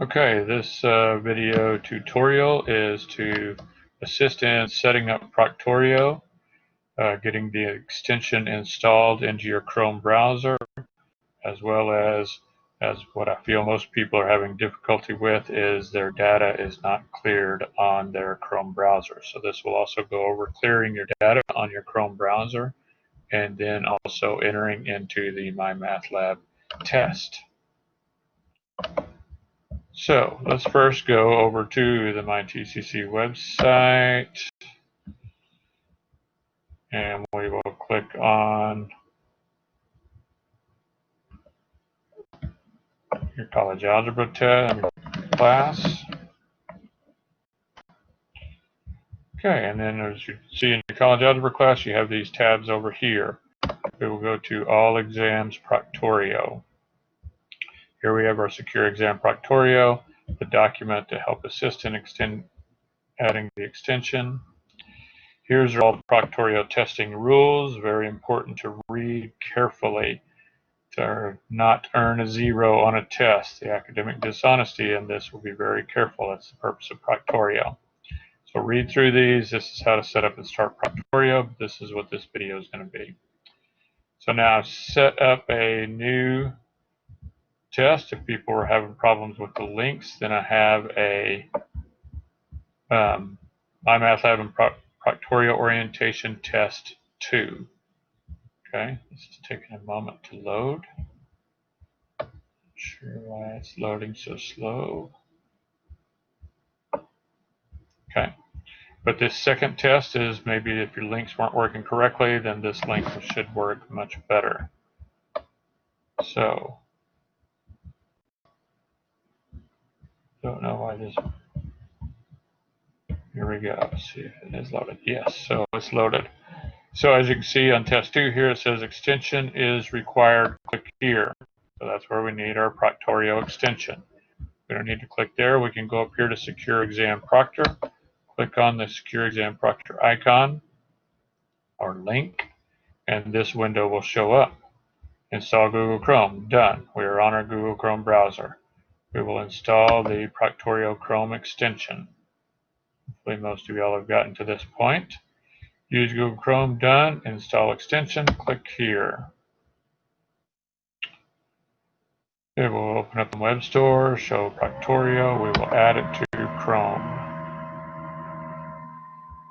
Okay, this video tutorial is to assist in setting up Proctorio, getting the extension installed into your Chrome browser, as well as what I feel most people are having difficulty with is their data is not cleared on their Chrome browser. So this will also go over clearing your data on your Chrome browser and then also entering into the MyMathLab test. So let's first go over to the MyTCC website, and we will click on your college algebra class. Okay, and then as you see in your college algebra class, you have these tabs over here. We will go to All Exams Proctorio. Here we have our Secure Exam Proctorio, the document to help assist in adding the extension. Here's all the Proctorio testing rules, very important to read carefully to not earn a 0 on a test. The academic dishonesty in this will be very careful. That's the purpose of Proctorio. So read through these. This is how to set up and start Proctorio. This is what this video is going to be. So now I've set up a new test. If people were having problems with the links, then I have a MyMathLab and Proctorio Orientation Test 2. Okay, this is taking a moment to load. Not sure why it's loading so slow. Okay, but this second test is maybe if your links weren't working correctly, then this link should work much better. So, don't know why this. Here we go. Let's see if it is loaded. Yes, so it's loaded. So as you can see on test 2 here, it says extension is required. Click here. So that's where we need our Proctorio extension. We don't need to click there. We can go up here to Secure Exam Proctor. Click on the Secure Exam Proctor icon or link, and this window will show up. Install Google Chrome. Done. We are on our Google Chrome browser. We will install the Proctorio Chrome extension. Hopefully most of y'all have gotten to this point. Use Google Chrome. Done. Install extension. Click here. It will open up the web store, show Proctorio. We will add it to Chrome.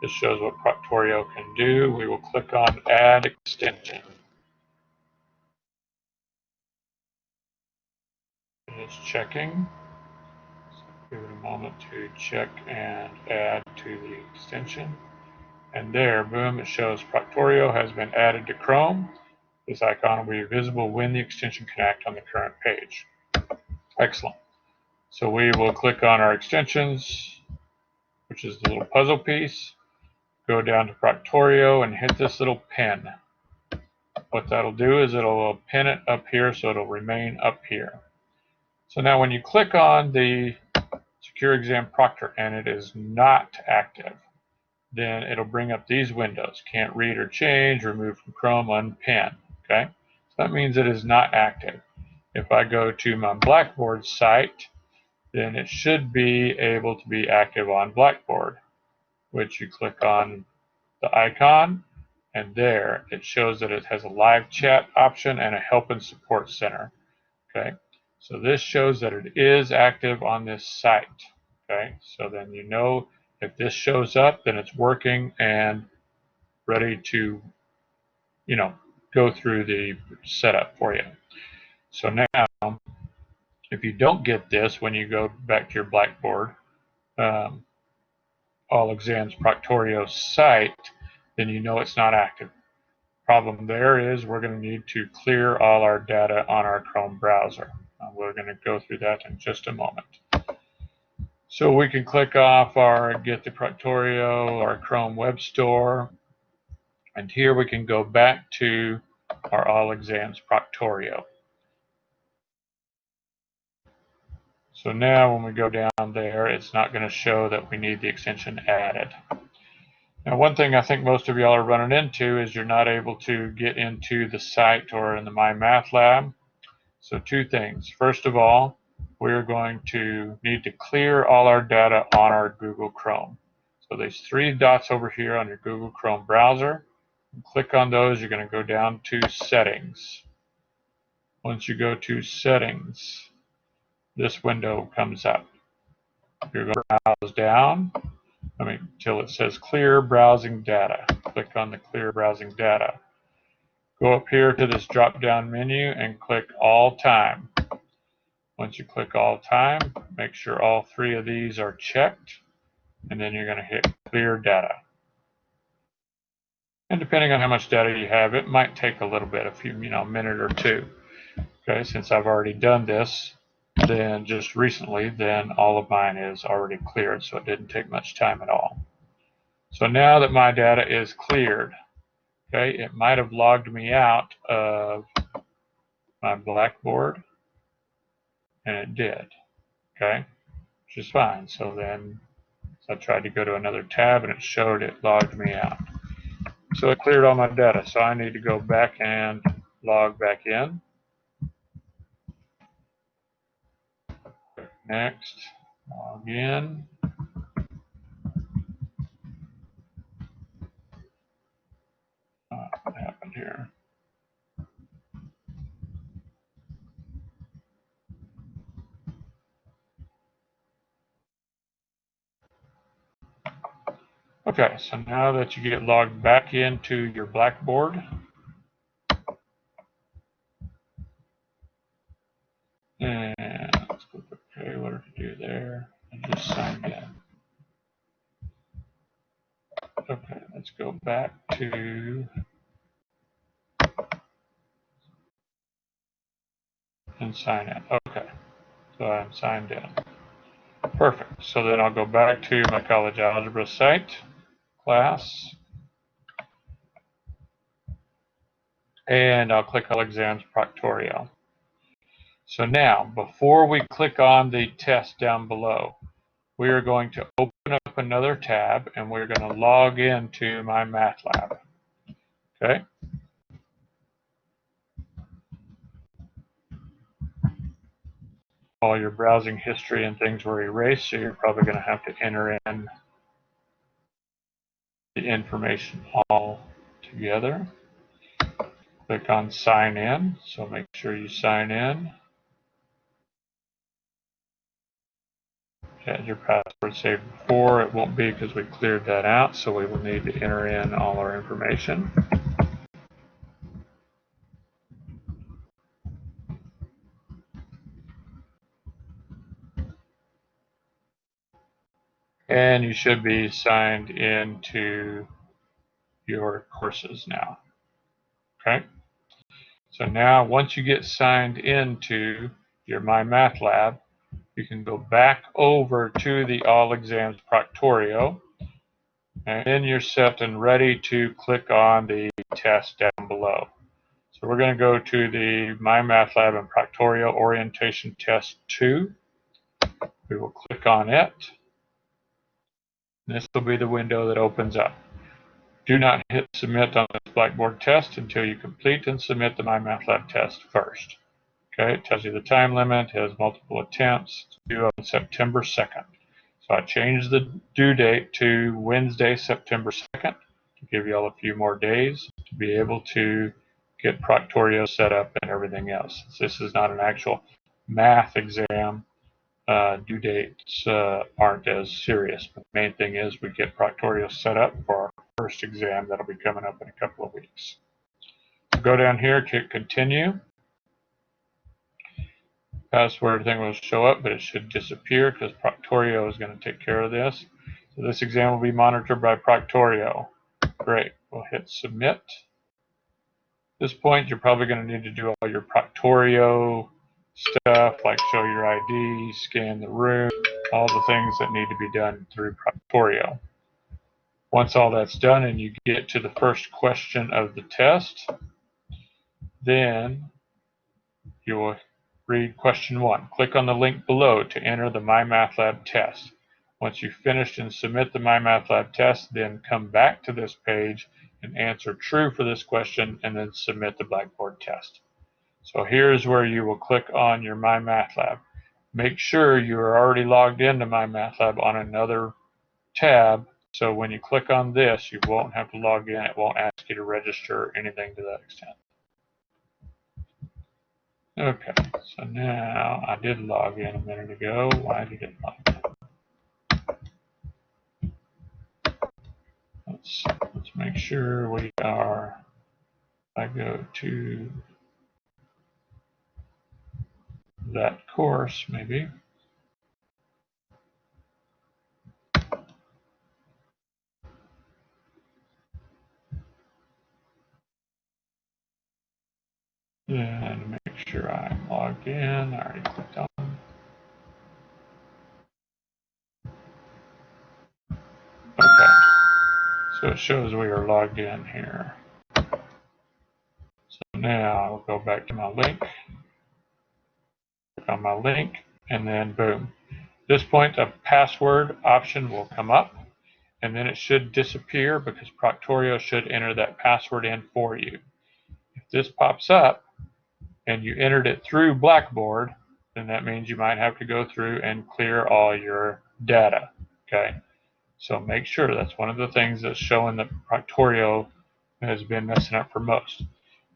This shows what Proctorio can do. We will click on Add Extension. It's checking. So give it a moment to check and add to the extension. And there, boom, it shows Proctorio has been added to Chrome. This icon will be visible when the extension can act on the current page. Excellent. So we will click on our extensions, which is the little puzzle piece. Go down to Proctorio and hit this little pin. What that'll do is it'll pin it up here so it'll remain up here. So now when you click on the Secure Exam Proctor and it is not active, then it'll bring up these windows. Can't read or change, remove from Chrome, unpin. Okay, so that means it is not active. If I go to my Blackboard site, then it should be able to be active on Blackboard, which you click on the icon, and there it shows that it has a live chat option and a help and support center. Okay, so this shows that it is active on this site. Okay, so then you know if this shows up, then it's working and ready to, go through the setup for you. So now, if you don't get this when you go back to your Blackboard, All Exams Proctorio site, then you know it's not active. Problem there is we're going to need to clear all our data on our Chrome browser. We're going to go through that in just a moment. So we can click off our Get the Proctorio, our Chrome Web Store, and here we can go back to our All Exams Proctorio. So now when we go down there, it's not going to show that we need the extension added. Now, one thing I think most of y'all are running into is you're not able to get into the site or in the MyMathLab. So two things. First of all, we're going to need to clear all our data on our Google Chrome. So there's 3 dots over here on your Google Chrome browser. Click on those. You're going to go down to Settings. Once you go to Settings, this window comes up. You're going to browse down until it says Clear Browsing Data. Click on the Clear Browsing Data. Go up here to this drop-down menu and click All Time. Once you click All Time, make sure all 3 of these are checked, and then you're going to hit Clear Data. And depending on how much data you have, it might take a little bit, a minute or 2. Okay, since I've already done this, then just recently, then all of mine is already cleared, so it didn't take much time at all. So now that my data is cleared, okay, it might have logged me out of my Blackboard, and it did, okay, which is fine. So then I tried to go to another tab, and it showed it logged me out. So it cleared all my data, so I need to go back and log back in. Next, log in. What happened here? Okay, so now that you get logged back into your Blackboard, and let's go, okay, what did you do there? I just signed in. Okay, let's go back to and sign in. Okay, so I'm signed in. Perfect. So then I'll go back to my college algebra site, class, and I'll click All Exams Proctorio. So now, before we click on the test down below, we are going to open up another tab, and we're going to log into my MATLAB. Okay? All your browsing history and things were erased, so you're probably going to have to enter in the information all together. Click on Sign In, so make sure you sign in. Had your password saved before. It won't be because we cleared that out, so we will need to enter in all our information. And you should be signed into your courses now. Okay? So now, once you get signed into your MyMathLab, you can go back over to the All Exams Proctorio, and then you're set and ready to click on the test down below. So we're going to go to the MyMathLab and Proctorio Orientation Test 2. We will click on it. This will be the window that opens up. Do not hit submit on this Blackboard test until you complete and submit the MyMathLab test first. Okay, it tells you the time limit, has multiple attempts, it's due on September 2nd. So I changed the due date to Wednesday, September 2nd to give you all a few more days to be able to get Proctorio set up and everything else. This is not an actual math exam. Due dates aren't as serious. But the main thing is we get Proctorio set up for our first exam that'll be coming up in a couple of weeks. So go down here, click Continue. Password thing will show up, but it should disappear because Proctorio is going to take care of this. So this exam will be monitored by Proctorio. Great. We'll hit Submit. At this point, you're probably going to need to do all your Proctorio stuff, like show your ID, scan the room, all the things that need to be done through Proctorio. Once all that's done and you get to the first question of the test, then you will read question 1. Click on the link below to enter the MyMathLab test. Once you've finished and submit the MyMathLab test, then come back to this page and answer true for this question and then submit the Blackboard test. So here's where you will click on your MyMathLab. make sure you're already logged into MyMathLab on another tab, so when you click on this, you won't have to log in. It won't ask you to register or anything to that extent. Okay, so now I did log in a minute ago. Why did it log in? Let's make sure we are. I go to that course, maybe. And make sure I'm logged in. I already clicked on. Okay, so it shows we are logged in here. So now I'll go back to my link. Click on my link, and then boom. At this point, a password option will come up, and then it should disappear because Proctorio should enter that password in for you. If this pops up and you entered it through Blackboard, then that means you might have to go through and clear all your data. Okay, so make sure that's one of the things that's showing that Proctorio has been messing up for most.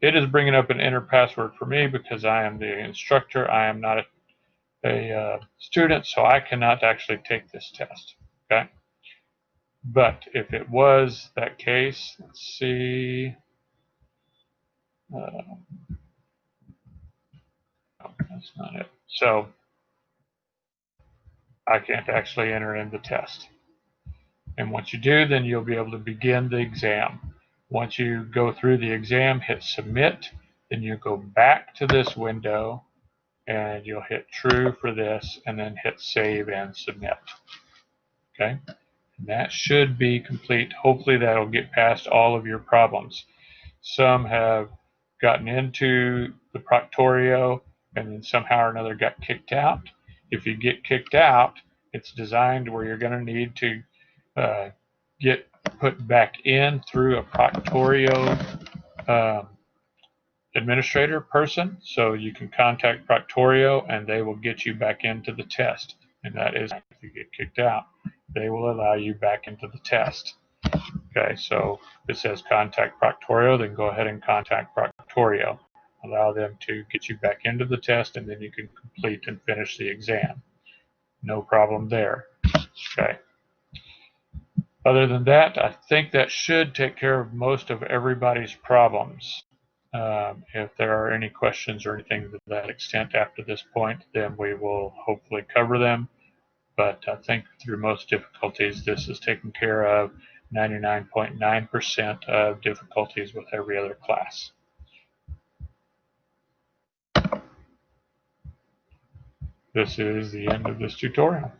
It is bringing up an enter password for me because I am the instructor. I am not a student, so I cannot actually take this test. Okay, but if it was that case, let's see. No, that's not it. So I can't actually enter in the test. And once you do, then you'll be able to begin the exam. Once you go through the exam, hit submit, then you go back to this window and you'll hit true for this and then hit save and submit. Okay, and that should be complete. Hopefully that'll get past all of your problems. Some have gotten into the Proctorio and then somehow or another got kicked out. If you get kicked out, it's designed where you're going to need to get put back in through a Proctorio administrator person. So you can contact Proctorio and they will get you back into the test. And that is, if you get kicked out, they will allow you back into the test. Okay, so if it says contact Proctorio, then go ahead and contact Proctorio. Allow them to get you back into the test, and then you can complete and finish the exam. No problem there. Okay. Other than that, I think that should take care of most of everybody's problems. If there are any questions or anything to that extent after this point, then we will hopefully cover them. But I think through most difficulties, this is taken care of 99.9% of difficulties with every other class. This is the end of this tutorial.